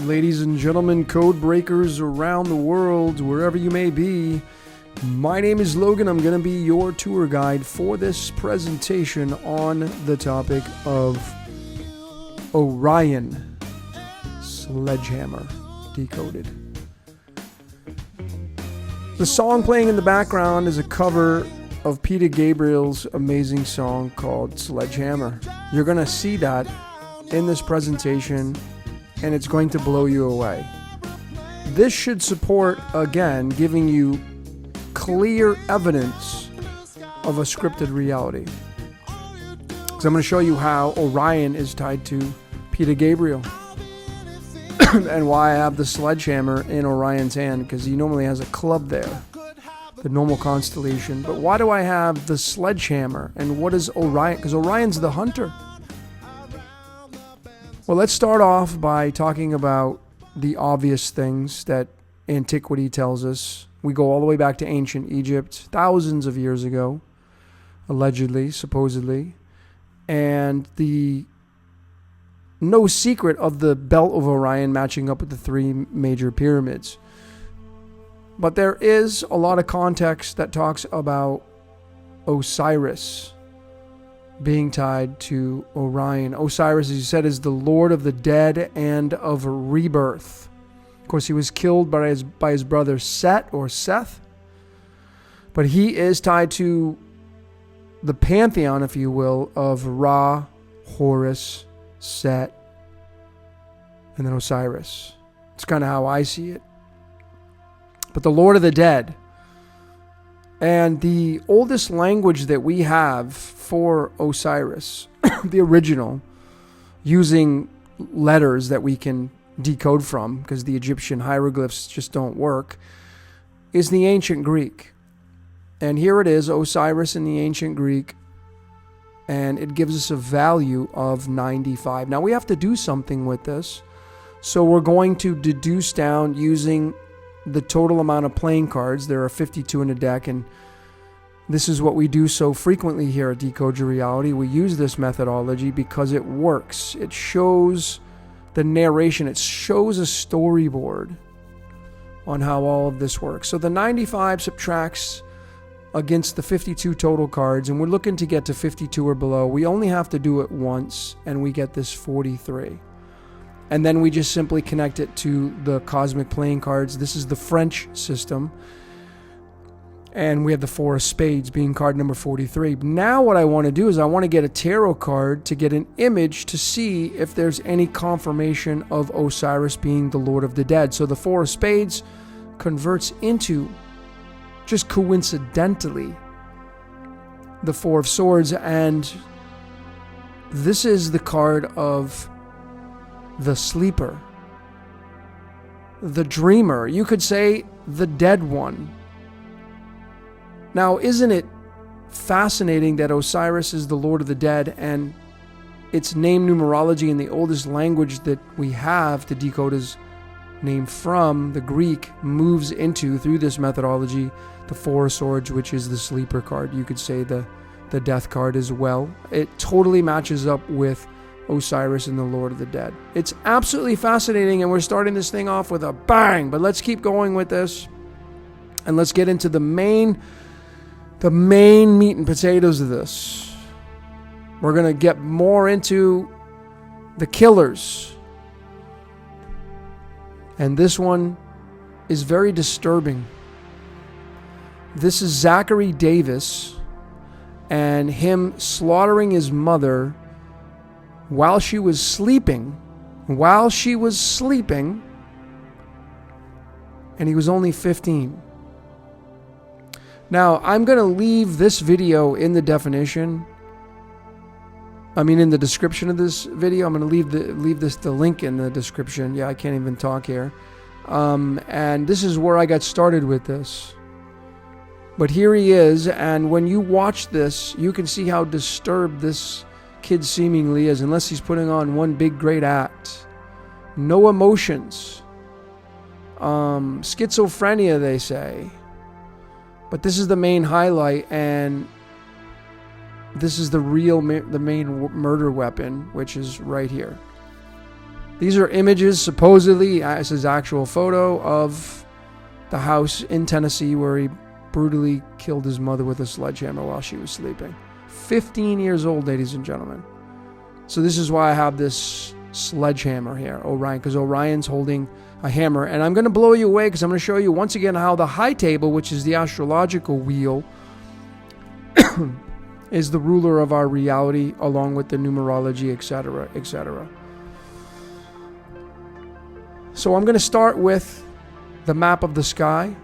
Ladies and gentlemen, code breakers around the world, wherever you may be, my name is Logan. I'm going to be your tour guide for this presentation on the topic of Orion, Sledgehammer, Decoded. The song playing in the background is a cover of Peter Gabriel's amazing song called Sledgehammer. You're going to see that in this presentation, and it's going to blow you away. This should support, again, giving you clear evidence of a scripted reality. So I'm going to show you how Orion is tied to Peter Gabriel and why I have the sledgehammer in Orion's hand, because he normally has a club there, the normal constellation. But why do I have the sledgehammer, and what is Orion? Because Orion's the hunter. Well, let's start off by talking about the obvious things that antiquity tells us. We go all the way back to ancient Egypt, thousands of years ago, allegedly, supposedly, and no secret of the belt of Orion matching up with the three major pyramids. But there is a lot of context that talks about Osiris being tied to Orion. Osiris, as you said, is the Lord of the dead and of rebirth. Of course, he was killed by his brother Set or Seth, but he is tied to the pantheon, if you will, of Ra, Horus, Set, and then Osiris. It's kind of how I see it. But the Lord of the dead. And the oldest language that we have for Osiris, the original, using letters that we can decode from, because the Egyptian hieroglyphs just don't work, is the ancient Greek. And here it is, Osiris in the ancient Greek, and it gives us a value of 95. Now we have to do something with this, so we're going to deduce down using the total amount of playing cards. There are 52 in a deck, and this is what we do so frequently here at Decode Your Reality. We use this methodology because it works. It shows the narration. It shows a storyboard on how all of this works. So the 95 subtracts against the 52 total cards, and we're looking to get to 52 or below. We only have to do it once, and we get this 43. And then we just simply connect it to the cosmic playing cards. This is the French system. And we have the Four of Spades being card number 43. Now what I want to do is I want to get a tarot card to get an image to see if there's any confirmation of Osiris being the Lord of the Dead. So the Four of Spades converts into, just coincidentally, the Four of Swords. And this is the card of the sleeper, the dreamer. You could say the dead one. Now, isn't it fascinating that Osiris is the Lord of the Dead, and its name numerology in the oldest language that we have to decode his name from, the Greek, moves into, through this methodology, the Four of Swords, which is the sleeper card. You could say the death card as well. It totally matches up with Osiris and the Lord of the Dead. It's absolutely fascinating, and we're starting this thing off with a bang, but let's keep going with this, and let's get into the main meat and potatoes of this. We're going to get more into the killers. And this one is very disturbing. This is Zachary Davis and him slaughtering his mother while she was sleeping. And he was only 15. Now, I'm going to leave this video in the definition. In the description of this video. I'm going to leave the link in the description. Yeah, I can't even talk here. And this is where I got started with this. But here he is, and when you watch this, you can see how disturbed this kid seemingly is, unless he's putting on one big great act. No emotions. Schizophrenia, they say. But this is the main highlight, and this is the main murder weapon, which is right here. These are images, supposedly, this is actual photo of the house in Tennessee where he brutally killed his mother with a sledgehammer while she was sleeping. 15 years old, ladies and gentlemen. So this is why I have this sledgehammer here, Orion, because Orion's holding a hammer. And I'm going to blow you away because I'm going to show you once again how the high table, which is the astrological wheel, is the ruler of our reality, along with the numerology, etc., etc. So I'm going to start with the map of the sky.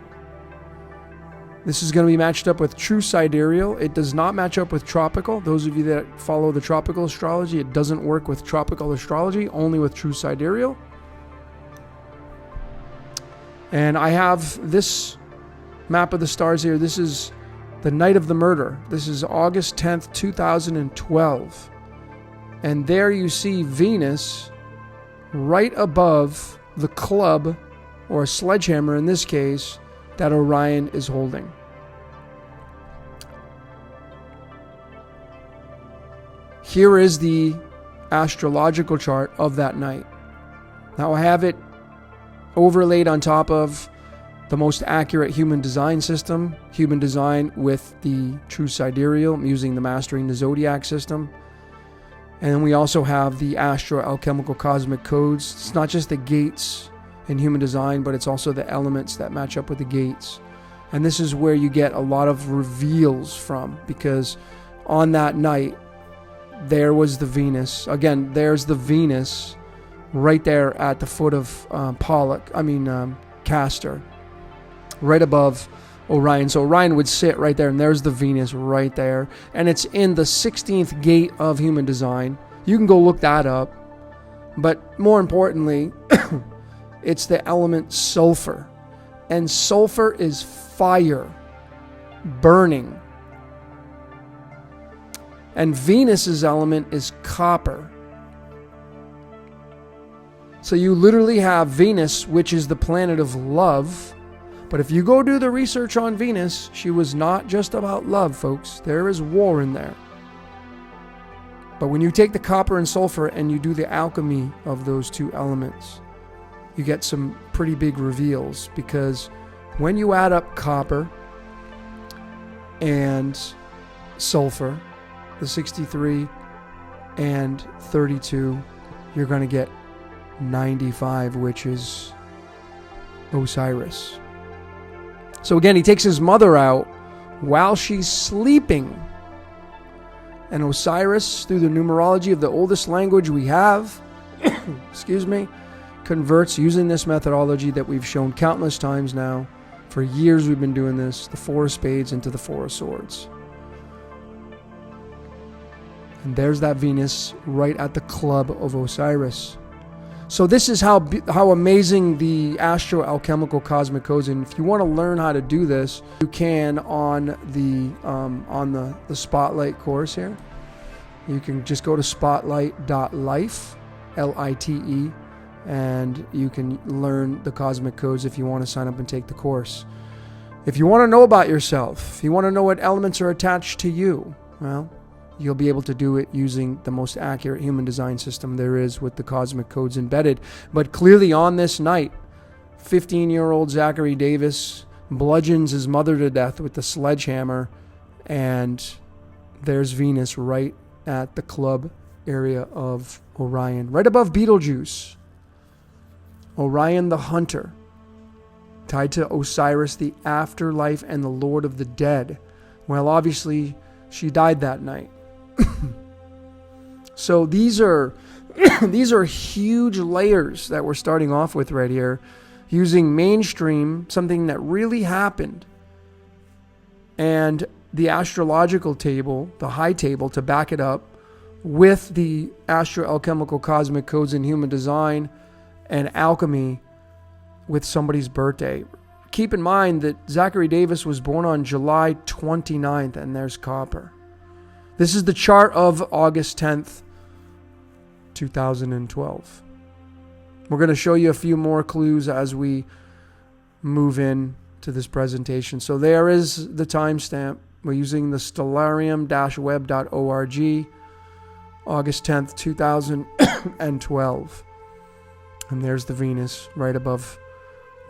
This is going to be matched up with true sidereal. It does not match up with tropical. Those of you that follow the tropical astrology, it doesn't work with tropical astrology, only with true sidereal. And I have this map of the stars here. This is the night of the murder. This is August 10th, 2012. And there you see Venus right above the club, or a sledgehammer in this case, that Orion is holding. Here is the astrological chart of that night. Now I have it overlaid on top of the most accurate human design system, human design with the true sidereal. I'm using the Mastering the Zodiac system. And we also have the astro-alchemical cosmic codes. It's not just the gates in human design, but it's also the elements that match up with the gates. And this is where you get a lot of reveals from, because on that night, there was the Venus. Again, there's the Venus right there at the foot of Castor, right above Orion. So Orion would sit right there, and there's the Venus right there. And it's in the 16th gate of human design. You can go look that up. But more importantly, it's the element sulfur. And sulfur is fire, burning. And Venus's element is copper. So you literally have Venus, which is the planet of love. But if you go do the research on Venus, she was not just about love, folks. There is war in there. But when you take the copper and sulfur and you do the alchemy of those two elements, you get some pretty big reveals, because when you add up copper and sulfur, the 63 and 32, you're going to get 95, which is Osiris. So again, he takes his mother out while she's sleeping. And Osiris, through the numerology of the oldest language we have, converts using this methodology that we've shown countless times now. For years we've been doing this, the Four of Spades into the Four of Swords. And there's that Venus right at the club of Osiris. So this is how amazing the astro-alchemical cosmic codes. And if you want to learn how to do this, you can on the Spotlight course here. You can just go to spotlight.life, LITE, and you can learn the cosmic codes if you want to sign up and take the course. If you want to know about yourself, if you want to know what elements are attached to you, well, you'll be able to do it using the most accurate human design system there is with the cosmic codes embedded. But clearly on this night, 15-year-old Zachary Davis bludgeons his mother to death with the sledgehammer, and there's Venus right at the club area of Orion, right above Betelgeuse. Orion the hunter, tied to Osiris, the afterlife and the Lord of the dead. Well, obviously, she died that night. So these are huge layers that we're starting off with right here, using mainstream, something that really happened, and the astrological table, the high table, to back it up with the astro-alchemical cosmic codes in human design and alchemy. with somebody's birthday. Keep in mind that Zachary Davis was born on July 29th, and there's copper. This is the chart of August 10th, 2012. We're going to show you a few more clues as we move in to this presentation. So there is the timestamp. We're using the stellarium-web.org, August 10th, 2012. And there's the Venus right above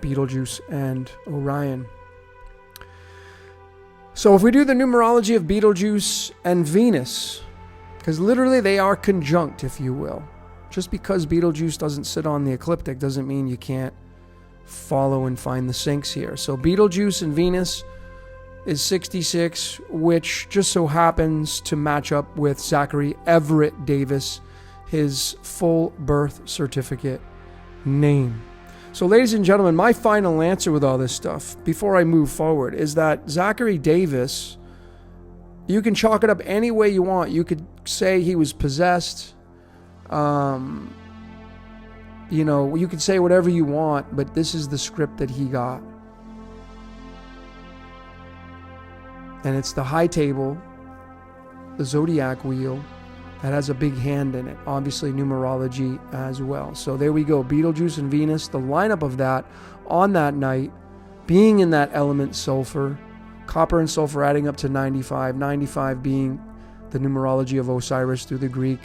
Betelgeuse and Orion. So if we do the numerology of Betelgeuse and Venus, because literally they are conjunct, if you will. Just because Betelgeuse doesn't sit on the ecliptic doesn't mean you can't follow and find the syncs here. So Betelgeuse and Venus is 66, which just so happens to match up with Zachary Everett Davis, his full birth certificate name. So ladies and gentlemen, my final answer with all this stuff, before I move forward, is that Zachary Davis, you can chalk it up any way you want. You could say he was possessed. You could say whatever you want, but this is the script that he got. And it's the high table, the zodiac wheel, that has a big hand in it. Obviously, numerology as well. So there we go. Betelgeuse and Venus, the lineup of that on that night, being in that element sulfur, copper and sulfur adding up to 95, 95 being the numerology of Osiris through the Greek,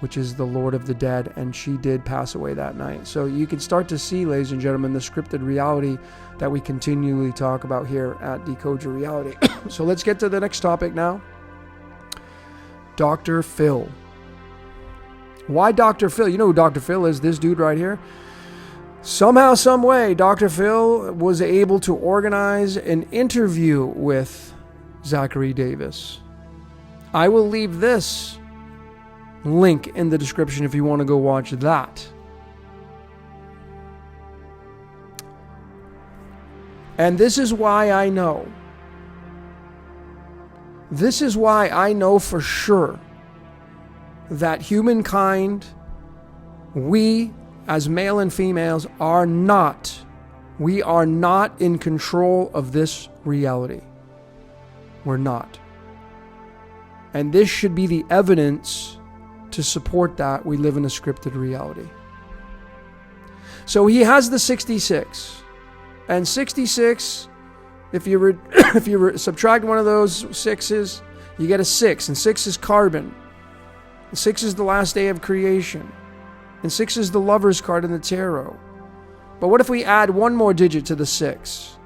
which is the Lord of the Dead, and she did pass away that night. So you can start to see, ladies and gentlemen, the scripted reality that we continually talk about here at Decode Your Reality. So let's get to the next topic now. Dr. Phil. Why Dr. Phil? You know who Dr. Phil is? This dude right here. Somehow, some way, Dr. Phil was able to organize an interview with Zachary Davis. I will leave this link in the description if you want to go watch that. And this is why I know. This is why I know for sure that humankind, we as male and females, we are not in control of this reality. We're not. And this should be the evidence to support that we live in a scripted reality. So he has the 66. And 66, if you subtract one of those sixes, you get a 6. And 6 is carbon. And 6 is the last day of creation. And 6 is the lover's card in the tarot. But what if we add one more digit to the 6?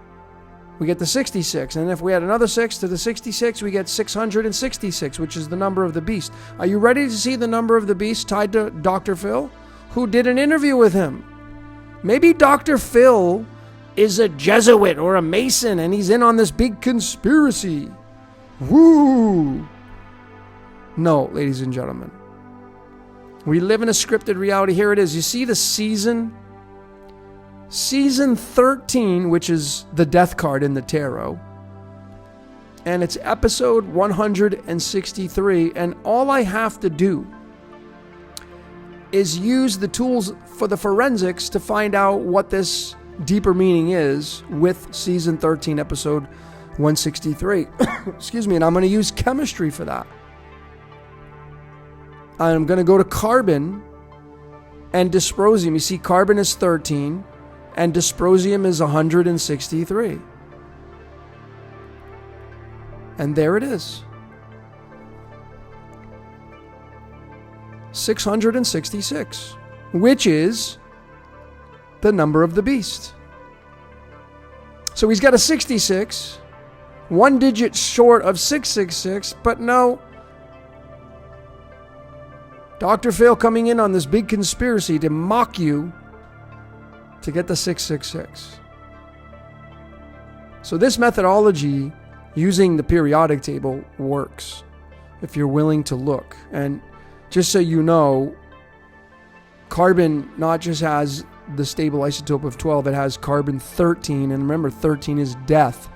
We get the 66. And if we add another 6 to the 66, we get 666, which is the number of the beast. Are you ready to see the number of the beast tied to Dr. Phil, who did an interview with him? Maybe Dr. Phil is a Jesuit or a Mason, and he's in on this big conspiracy. Woo! No, ladies and gentlemen. We live in a scripted reality. Here it is. You see the season? Season 13, which is the death card in the tarot. And it's episode 163. And all I have to do is use the tools for the forensics to find out what this deeper meaning is with season 13, episode 163. Excuse me. And I'm going to use chemistry for that. I'm going to go to carbon and dysprosium. You see, carbon is 13 and dysprosium is 163. And there it is. 666, which is the number of the beast. So he's got a 66, one digit short of 666, but no. Dr. Phil coming in on this big conspiracy to mock you to get the 666. So this methodology using the periodic table works if you're willing to look. And just so you know, carbon not just has the stable isotope of 12, it has carbon 13. And remember, 13 is death.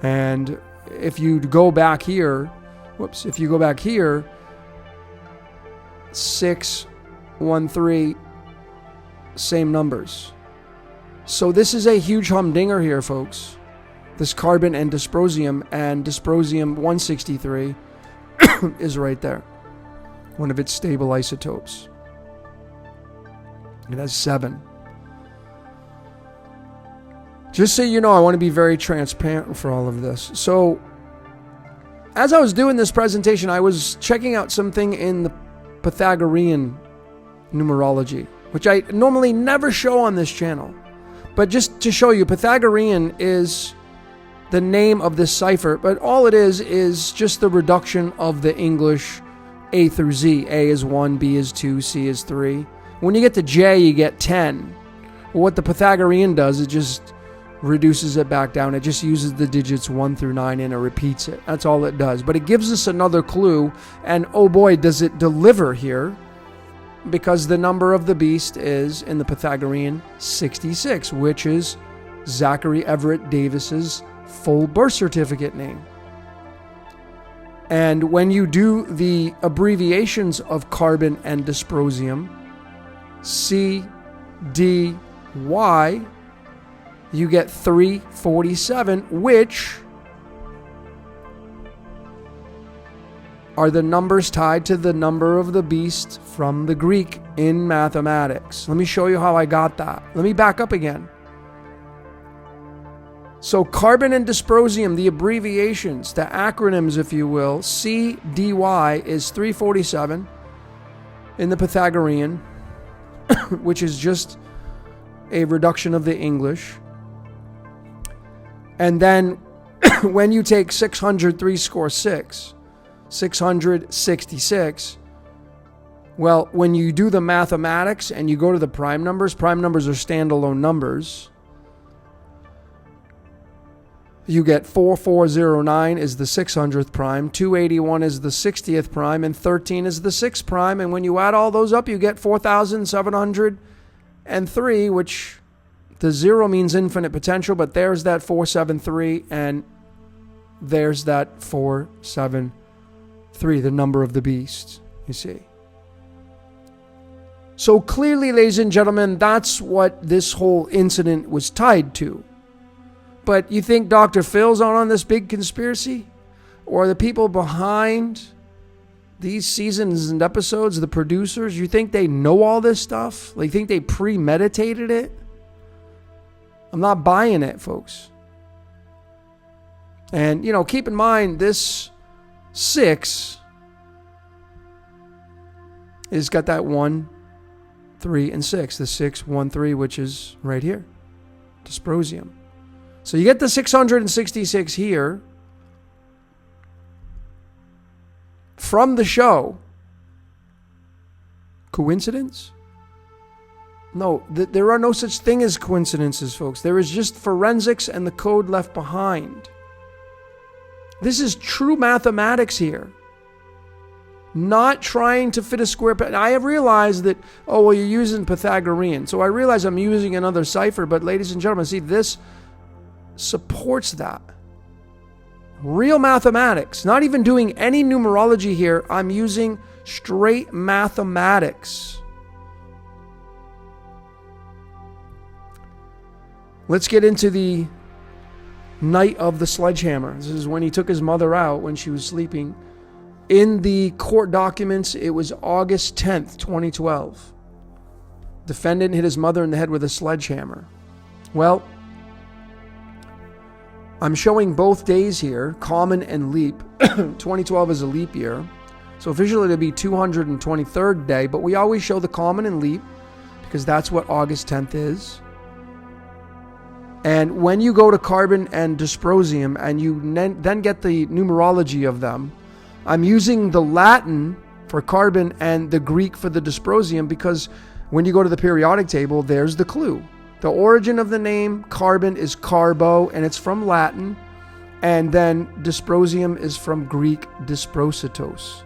And if you go back here, 613 same numbers. So this is a huge humdinger here, folks. This carbon and dysprosium 163 is right there. One of its stable isotopes. It has 7. Just so you know, I want to be very transparent for all of this. So, as I was doing this presentation, I was checking out something in the Pythagorean numerology, which I normally never show on this channel. But just to show you, Pythagorean is the name of this cipher, but all it is just the reduction of the English A through Z. A is 1, B is 2, C is 3. When you get to J, you get 10. Well, what the Pythagorean does, it just reduces it back down. It just uses the digits 1 through 9 and it repeats it. That's all it does. But it gives us another clue, and oh boy, does it deliver here, because the number of the beast is, in the Pythagorean, 66, which is Zachary Everett Davis's full birth certificate name. And when you do the abbreviations of carbon and dysprosium, CDY, you get 347, which are the numbers tied to the number of the beast from the Greek in mathematics. Let me show you how I got that. Let me back up again. So carbon and dysprosium, the abbreviations, the acronyms, if you will, CDY is 347 in the Pythagorean, which is just a reduction of the English. And then when you take 603 score 6, 666, well, when you do the mathematics and you go to the prime numbers are standalone numbers. You get 4409 is the 600th prime, 281 is the 60th prime, and 13 is the 6th prime. And when you add all those up, you get 4,703, which the 0 means infinite potential, but there's that 473, and there's that 473, the number of the beast, you see. So clearly, ladies and gentlemen, that's what this whole incident was tied to. But you think Dr. Phil's on this big conspiracy? Or the people behind these seasons and episodes, the producers, you think they know all this stuff? Like, you think they premeditated it? I'm not buying it, folks. And, keep in mind, this 6 is got that 1, 3, and 6. The 6, 1, 3, which is right here. Dysprosium. So you get the 666 here from the show. Coincidence? No, there are no such thing as coincidences, folks. There is just forensics and the code left behind. This is true mathematics here. Not trying to fit a square. I have realized that, you're using Pythagorean. So I realize I'm using another cipher, but ladies and gentlemen, see, this supports that. Real mathematics. Not even doing any numerology here. I'm using straight mathematics. Let's get into the night of the sledgehammer. This is when he took his mother out when she was sleeping. In the court documents, it was August 10th, 2012. Defendant hit his mother in the head with a sledgehammer. Well, I'm showing both days here, common and leap. 2012 is a leap year. So officially it'll be 223rd day, but we always show the common and leap because that's what August 10th is. And when you go to carbon and dysprosium and you then get the numerology of them, I'm using the Latin for carbon and the Greek for the dysprosium because when you go to the periodic table, there's the clue. The origin of the name carbon is carbo, and it's from Latin. And then dysprosium is from Greek dysprositos.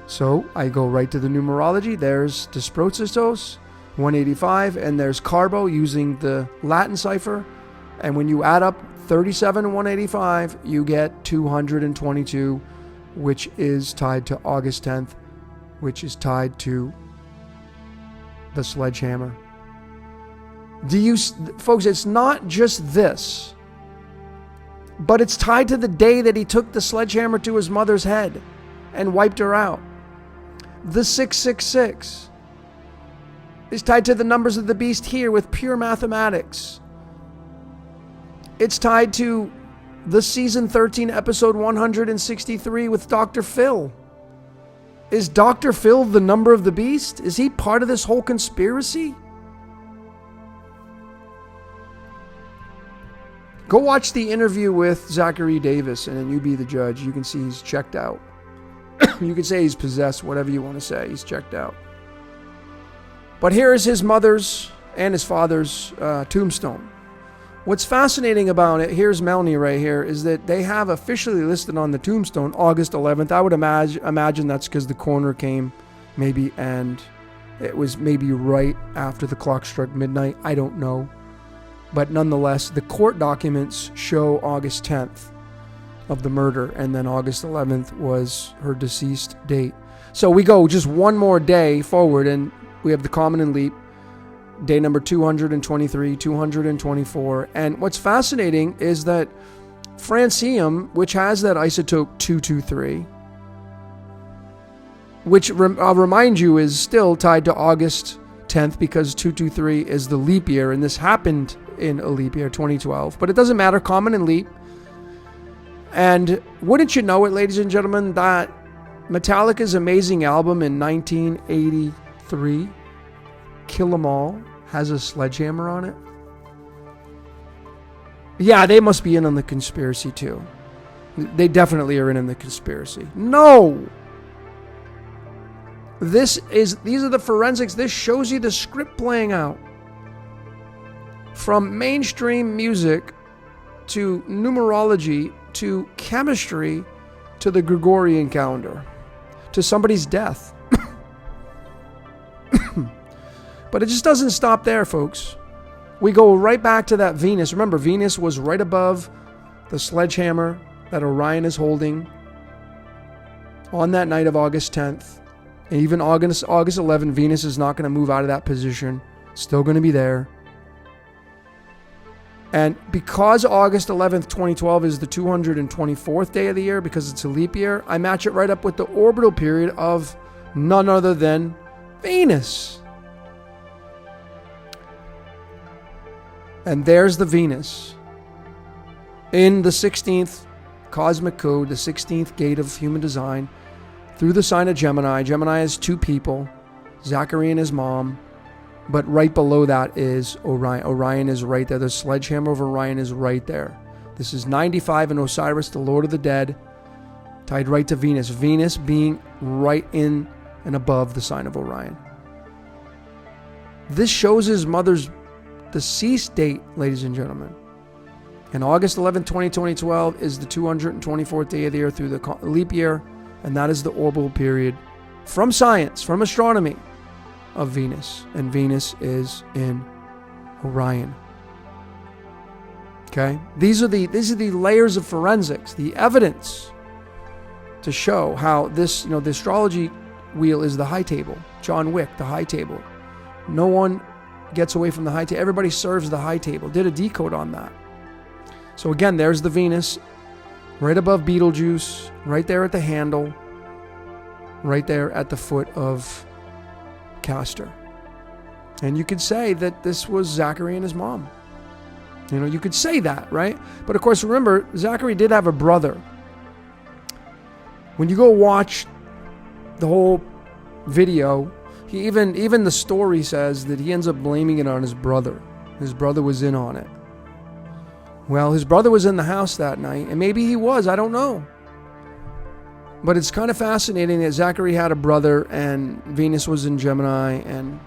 So I go right to the numerology. There's dysprositos, 185, and there's carbo using the Latin cipher. And when you add up 37 and 185, you get 222, which is tied to August 10th, which is tied to the sledgehammer. Folks, it's not just this, but it's tied to the day that he took the sledgehammer to his mother's head and wiped her out. The 666 is tied to the numbers of the beast here with pure mathematics. It's tied to the season 13, episode 163 with Dr. Phil. Is Dr. Phil the number of the beast? Is he part of this whole conspiracy? Go watch the interview with Zachary Davis, and then you be the judge. You can see he's checked out. You can say he's possessed, whatever you want to say. He's checked out. But here is his mother's and his father's tombstone. What's fascinating about it, here's Melanie right here, is that they have officially listed on the tombstone August 11th. I would imagine that's because the coroner came, maybe, and it was maybe right after the clock struck midnight. I don't know. But nonetheless, the court documents show August 10th of the murder, and then August 11th was her deceased date. So we go just one more day forward, and we have the common and leap, day number 223, 224. And what's fascinating is that francium, which has that isotope 223, which I'll remind you is still tied to August 10th because 223 is the leap year, and this happened in a leap year, 2012. But it doesn't matter, common and leap. And wouldn't you know it, ladies and gentlemen, that Metallica's amazing album in 1983, Kill 'Em All, has a sledgehammer on it? Yeah, they must be in on the conspiracy too. They definitely are in the conspiracy. No! These are the forensics. This shows you the script playing out. From mainstream music to numerology to chemistry to the Gregorian calendar to somebody's death. But it just doesn't stop there, folks. We go right back to that Venus. Remember, Venus was right above the sledgehammer that Orion is holding on that night of August 10th. And even August 11th, Venus is not going to move out of that position. Still going to be there. And because August 11th, 2012 is the 224th day of the year, because it's a leap year, I match it right up with the orbital period of none other than Venus. And there's the Venus in the 16th cosmic code, the 16th gate of human design, through the sign of Gemini. Gemini has two people, Zachary and his mom. But right below that is Orion. Orion is right there. The sledgehammer of Orion is right there. This is 95 and Osiris, the Lord of the Dead, tied right to Venus. Venus being right in and above the sign of Orion. This shows his mother's deceased date, ladies and gentlemen. And August 11, 2012 is the 224th day of the year through the leap year. And that is the orbital period from science, from astronomy, of Venus. And Venus is in Orion. Okay? These are the layers of forensics, the evidence to show how this, the astrology wheel is the high table. John Wick, the high table. No one gets away from the high table. Everybody serves the high table. Did a decode on that. So again, there's the Venus, right above Betelgeuse, right there at the handle, right there at the foot of Castor. And you could say that this was Zachary and his mom. You could say that, right? But of course, remember, Zachary did have a brother. When you go watch the whole video, he even the story says that he ends up blaming it on his brother. His brother was in on it. Well, his brother was in the house that night, and maybe he was, I don't know. But it's kind of fascinating that Zachary had a brother and Venus was in Gemini, and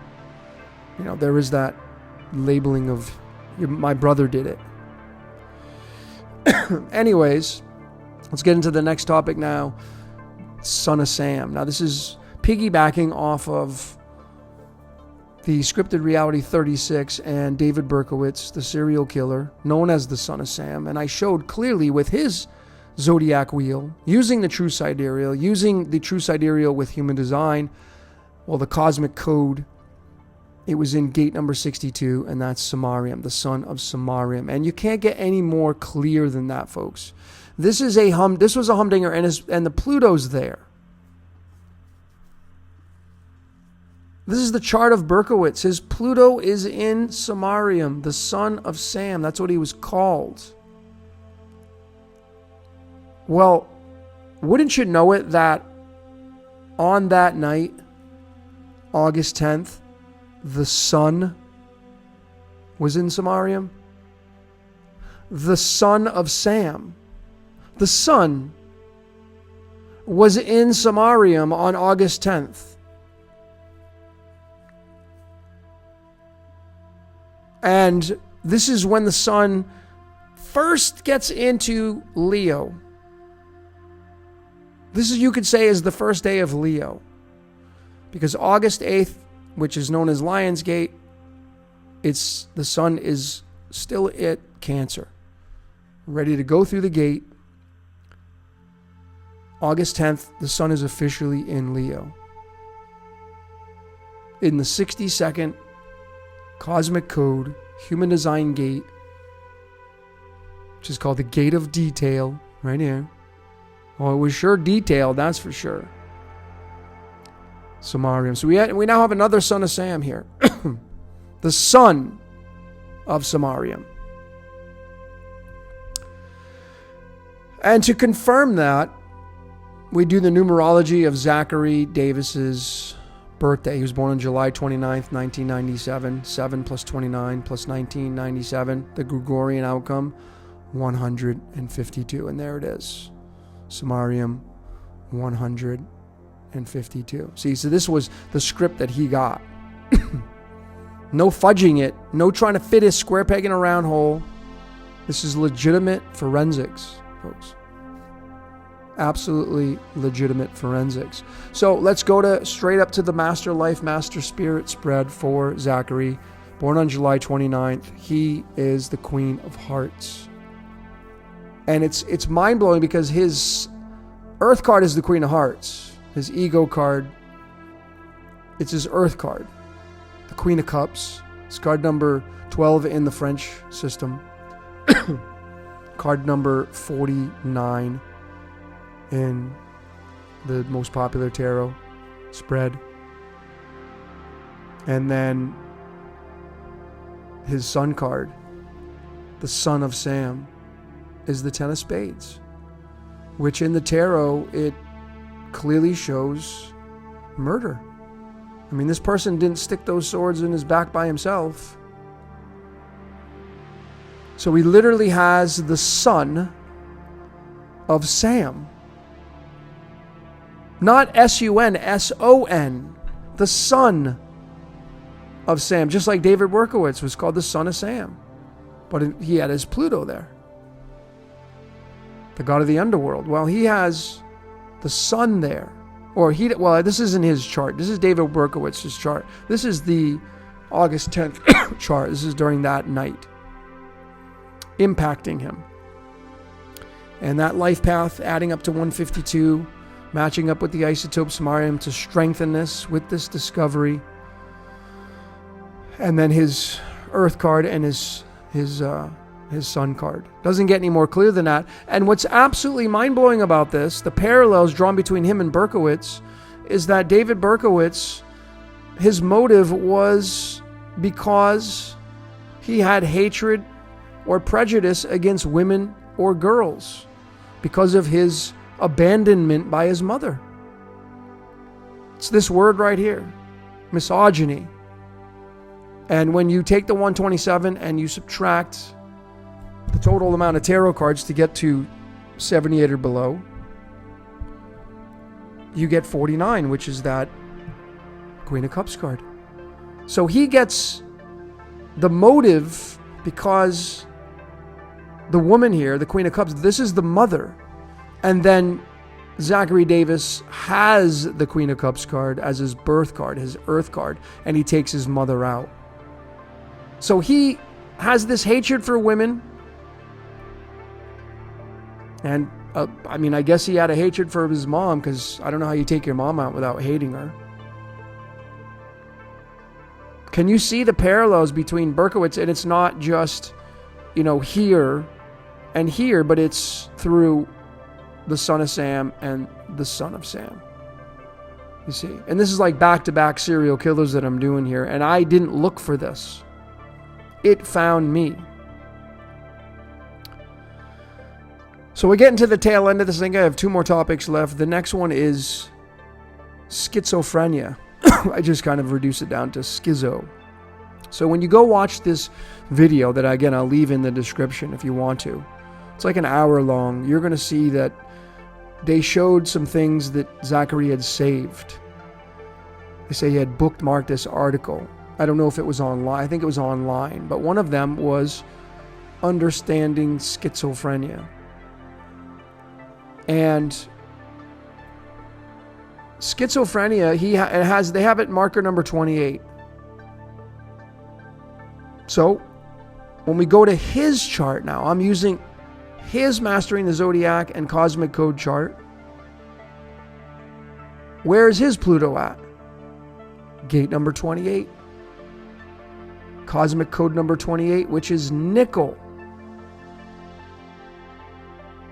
there is that labeling of my brother did it. Anyways, let's get into the next topic now. Son of Sam. Now this is piggybacking off of the scripted reality 36 and David Berkowitz, the serial killer, known as the Son of Sam. And I showed clearly with his zodiac wheel, using the true sidereal, using the true sidereal with human design, the cosmic code, It was in gate number 62, and that's Samarium, the son of Samarium. And you can't get any more clear than that, folks. This was a humdinger, and the Pluto's there. This is the chart of Berkowitz. His Pluto is in Samarium, the son of Sam. That's what he was called. Well, wouldn't you know it that on that night, August 10th, the sun was in Samarium? The son of Sam. The sun was in Samarium on August 10th. And this is when the sun first gets into Leo. This is, you could say, is the first day of Leo. Because August 8th, which is known as Lion's Gate, the sun is still at Cancer, ready to go through the gate. August 10th, the sun is officially in Leo. In the 62nd Cosmic Code, Human Design Gate, which is called the Gate of Detail, right here. Well, it was sure detailed, that's for sure. Samarium. So we now have another son of Sam here. The son of Samarium. And to confirm that, we do the numerology of Zachary Davis's birthday. He was born on July 29th, 1997. 7 plus 29 plus 1997. The Gregorian outcome, 152. And there it is. Samarium, 152. See, so this was the script that he got. No fudging it. No trying to fit his square peg in a round hole. This is legitimate forensics, folks. Absolutely legitimate forensics. So let's go straight up to the Master Life, Master Spirit spread for Zachary. Born on July 29th. He is the Queen of Hearts. And it's mind-blowing because his Earth card is the Queen of Hearts. His ego card, it's his Earth card. The Queen of Cups. It's card number 12 in the French system. Card number 49 in the most popular tarot spread. And then his sun card, the son of Sam, is the Ten of Spades, which in the tarot, it clearly shows murder. I mean, this person didn't stick those swords in his back by himself. So he literally has the son of Sam. Not S-U-N, S-O-N. The son of Sam. Just like David Berkowitz was called the son of Sam. But he had his Pluto there. The god of the underworld. Well, he has the sun there. This isn't his chart. This is David Berkowitz's chart. This is the August 10th chart. This is during that night. Impacting him. And that life path adding up to 152, matching up with the isotope Samarium to strengthen this with this discovery. And then his Earth card and his sun card. Doesn't get any more clear than that. And what's absolutely mind-blowing about this, the parallels drawn between him and Berkowitz, is that David Berkowitz, his motive was because he had hatred or prejudice against women or girls because of his abandonment by his mother. It's this word right here, misogyny. And when you take the 127 and you subtract the total amount of tarot cards to get to 78 or below, you get 49, which is that Queen of Cups card. So he gets the motive because the woman here, the Queen of Cups, this is the mother. And then Zachary Davis has the Queen of Cups card as his birth card, his Earth card, and he takes his mother out. So he has this hatred for women. And, I guess he had a hatred for his mom, because I don't know how you take your mom out without hating her. Can you see the parallels between Berkowitz? And it's not just, here and here, but it's through the son of Sam and the son of Sam. You see? And this is like back-to-back serial killers that I'm doing here. And I didn't look for this. It found me. So we're getting to the tail end of this thing. I have 2 more topics left. The next one is schizophrenia. I just kind of reduce it down to schizo. So when you go watch this video that, again, I'll leave in the description if you want to. It's like an hour long. You're going to see that they showed some things that Zachary had saved. They say he had bookmarked this article. I don't know if it was online. I think it was online. But one of them was understanding schizophrenia. And schizophrenia, they have it marker number 28. So when we go to his chart now, I'm using his Mastering the Zodiac and Cosmic Code chart. Where is his Pluto at? Gate number 28. Cosmic Code number 28, which is nickel,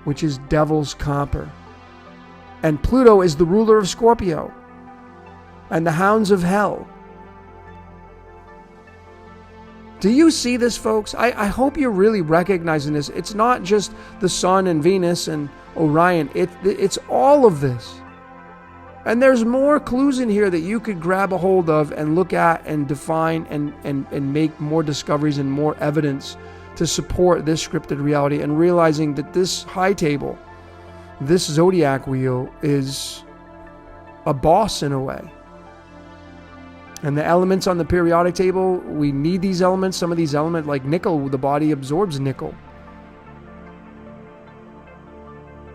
which is devil's copper. And Pluto is the ruler of Scorpio and the hounds of hell. Do you see this, folks? I hope you're really recognizing this. It's not just the Sun and Venus and Orion. It's all of this. And there's more clues in here that you could grab a hold of and look at and define and make more discoveries and more evidence to support this scripted reality, and realizing that this high table, this zodiac wheel, is a boss in a way. And the elements on the periodic table, we need these elements. Some of these elements, like nickel, the body absorbs nickel.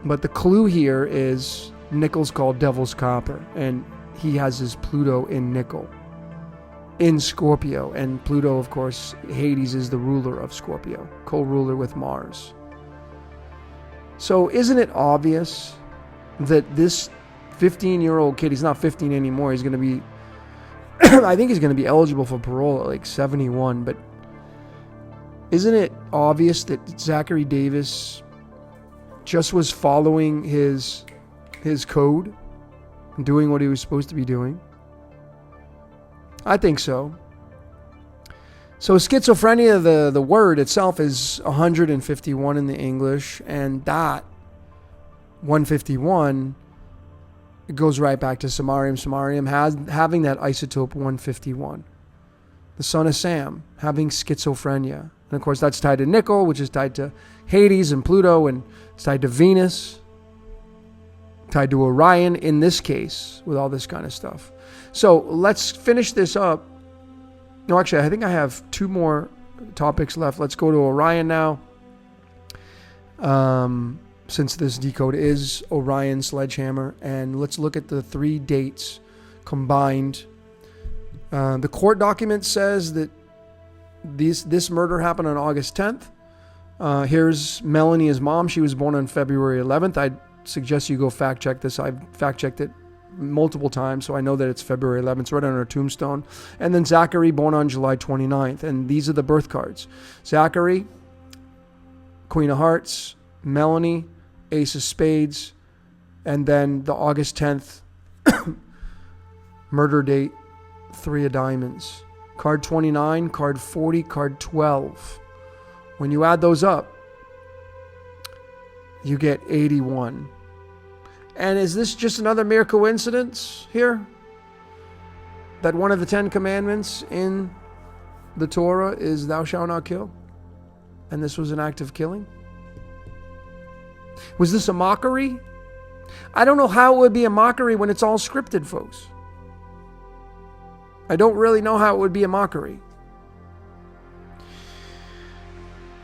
But the clue here is nickel's called devil's copper, and he has his Pluto in nickel, in Scorpio. And Pluto, of course, Hades is the ruler of Scorpio, co-ruler with Mars. So isn't it obvious that this 15-year-old kid, he's not 15 anymore, he's going to be, I think he's going to be eligible for parole at like 71, but isn't it obvious that Zachary Davis just was following his code and doing what he was supposed to be doing? I think so. So schizophrenia, the word itself is 151 in the English, and that 151, it goes right back to Samarium. Samarium having that isotope 151. The son of Sam having schizophrenia. And of course that's tied to nickel, which is tied to Hades and Pluto, and it's tied to Venus, tied to Orion in this case, with all this kind of stuff. So let's finish this up. No, actually, I think I have 2 more topics left. Let's go to Orion now. Since this decode is Orion Sledgehammer, and let's look at the 3 dates combined. The court document says that this murder happened on August 10th. Here's Melanie, his mom. She was born on February 11th. I'd suggest you go fact check this. I've fact checked it multiple times, so I know that it's February 11th. It's right on her tombstone. And then Zachary, born on July 29th. And these are the birth cards. Zachary, Queen of Hearts, Melanie, Ace of Spades, and then the August 10th murder date, 3 of Diamonds. Card 29, card 40, card 12. When you add those up, you get 81. And is this just another mere coincidence here? That one of the 10 commandments in the Torah is thou shalt not kill? And this was an act of killing? Was this a mockery? I don't know how it would be a mockery when it's all scripted, folks. I don't really know how it would be a mockery.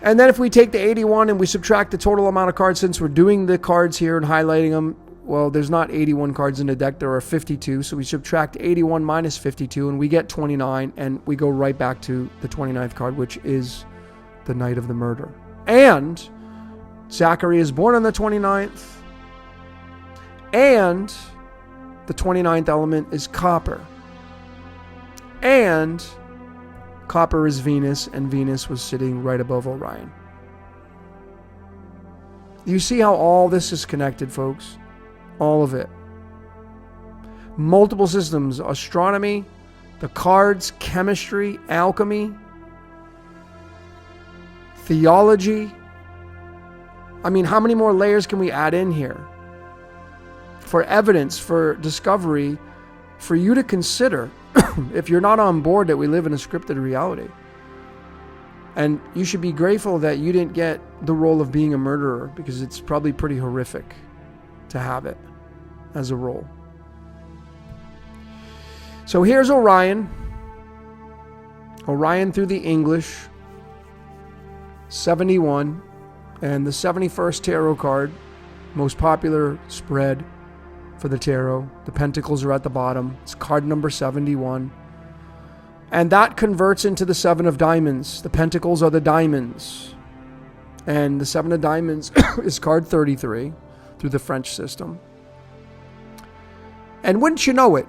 And then if we take the 81 and we subtract the total amount of cards, since we're doing the cards here and highlighting them, well, there's not 81 cards in the deck, there are 52. So we subtract 81 minus 52 and we get 29, and we go right back to the 29th card, which is the night of the murder. And Zachary is born on the 29th, and the 29th element is copper. And Copper is Venus, and Venus was sitting right above Orion. You see how all this is connected, folks? All of it. Multiple systems, astronomy, the cards, chemistry, alchemy, theology. I mean, how many more layers can we add in here? For evidence, for discovery, for you to consider if you're not on board that we live in a scripted reality. And you should be grateful that you didn't get the role of being a murderer, because it's probably pretty horrific to have it as a role. So here's Orion. Orion through the English. 71. And the 71st tarot card. Most popular spread for the tarot. The pentacles are at the bottom. It's card number 71. And that converts into the 7 of diamonds. The pentacles are the diamonds. And the 7 of diamonds is card 33 through the French system. And wouldn't you know it,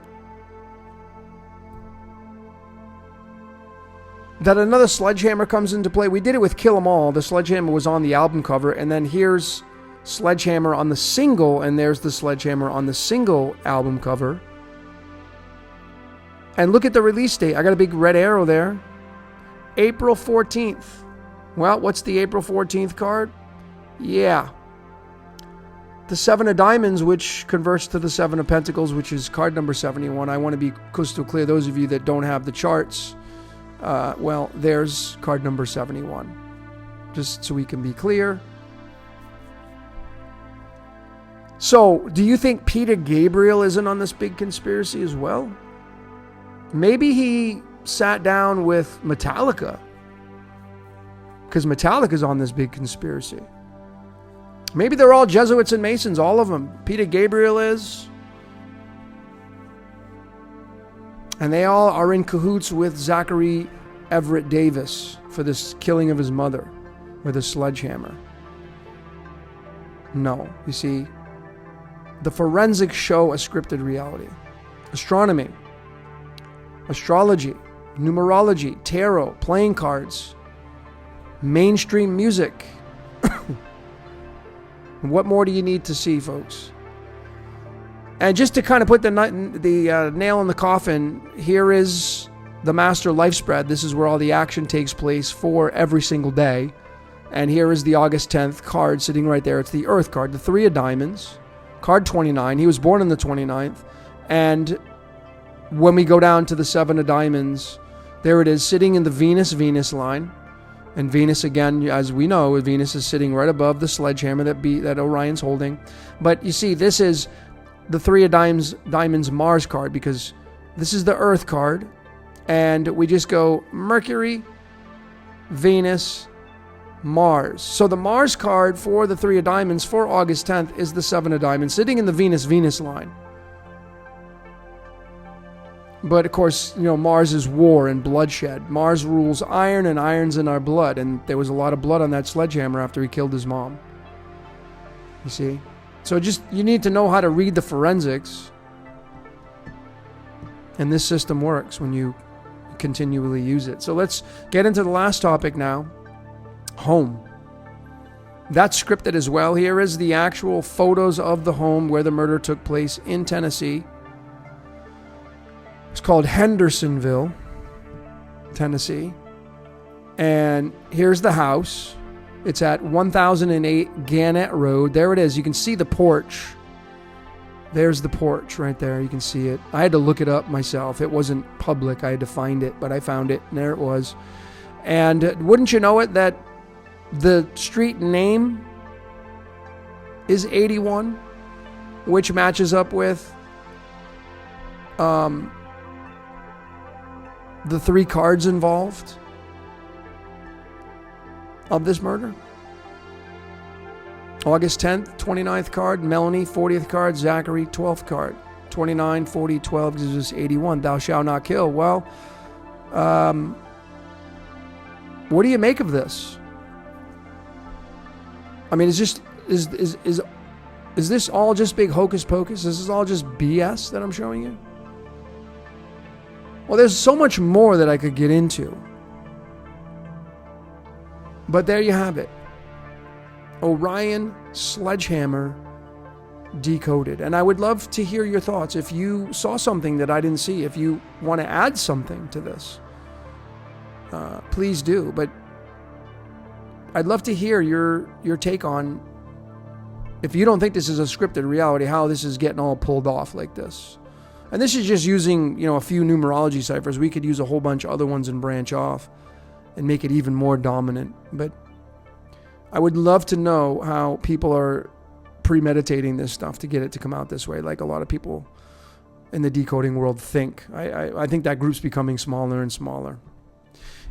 that another Sledgehammer comes into play. We did it with Kill 'Em All. The Sledgehammer was on the album cover, and then here's Sledgehammer on the single, and there's the Sledgehammer on the single album cover. And look at the release date. I got a big red arrow there. April 14th. Well, what's the April 14th card? Yeah. The 7 of diamonds, which converts to the 7 of pentacles, which is card number 71. I want to be crystal clear. Those of you that don't have the charts, well, there's card number 71. Just so we can be clear. So, do you think Peter Gabriel isn't on this big conspiracy as well? Maybe he sat down with Metallica, because Metallica's on this big conspiracy. Maybe they're all Jesuits and Masons, all of them. Peter Gabriel is. And they all are in cahoots with Zachary Davis for this killing of his mother with a sledgehammer. No, you see, the forensics show a scripted reality. Astronomy, astrology, numerology, tarot, playing cards, mainstream music. What more do you need to see, folks? And just to kind of put the nail in the coffin, here is the master life spread. This is where all the action takes place for every single day. And here is the August 10th card sitting right there. It's the Earth card, the 3 of diamonds, card 29. He was born on the 29th. And when we go down to the 7 of diamonds, there it is, sitting in the Venus line. And Venus, again, as we know, Venus is sitting right above the sledgehammer that Orion's holding. But you see, this is the 3 of diamonds Mars card, because this is the Earth card. And we just go Mercury, Venus, Mars. So the Mars card for the 3 of diamonds for August 10th is the 7 of diamonds, sitting in the Venus line. But of course, you know, Mars is war and bloodshed. Mars rules iron, and iron's in our blood. And there was a lot of blood on that sledgehammer after he killed his mom. You see? So just, you need to know how to read the forensics. And this system works when you continually use it. So let's get into the last topic now. Home. That's scripted as well. Here is the actual photos of the home where the murder took place in Tennessee. It's called Hendersonville, Tennessee. And here's the house. It's at 1008 Gannett Road. There it is. You can see the porch. There's the porch right there. You can see it. I had to look it up myself. It wasn't public. I had to find it, but I found it, and there it was. And wouldn't you know it that the street name is 81, which matches up with the 3 cards involved of this murder. August 10th, 29th card, Melanie, 40th card, Zachary, 12th card. 29, 40, 12 gives us 81. Thou shalt not kill. Well, what do you make of this? I mean, is this all just big hocus pocus? Is this all just BS that I'm showing you? Well, there's so much more that I could get into. But there you have it. Orion, Sledgehammer, Decoded. And I would love to hear your thoughts. If you saw something that I didn't see, if you want to add something to this, please do. But I'd love to hear your take on, if you don't think this is a scripted reality, how this is getting all pulled off like this. And this is just using, a few numerology ciphers. We could use a whole bunch of other ones and branch off and make it even more dominant. But I would love to know how people are premeditating this stuff to get it to come out this way, like a lot of people in the decoding world think. I think that group's becoming smaller and smaller.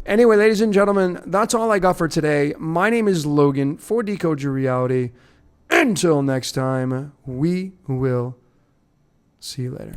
Anyway, ladies and gentlemen, that's all I got for today. My name is Logan for Decode Your Reality. Until next time, we will see you later.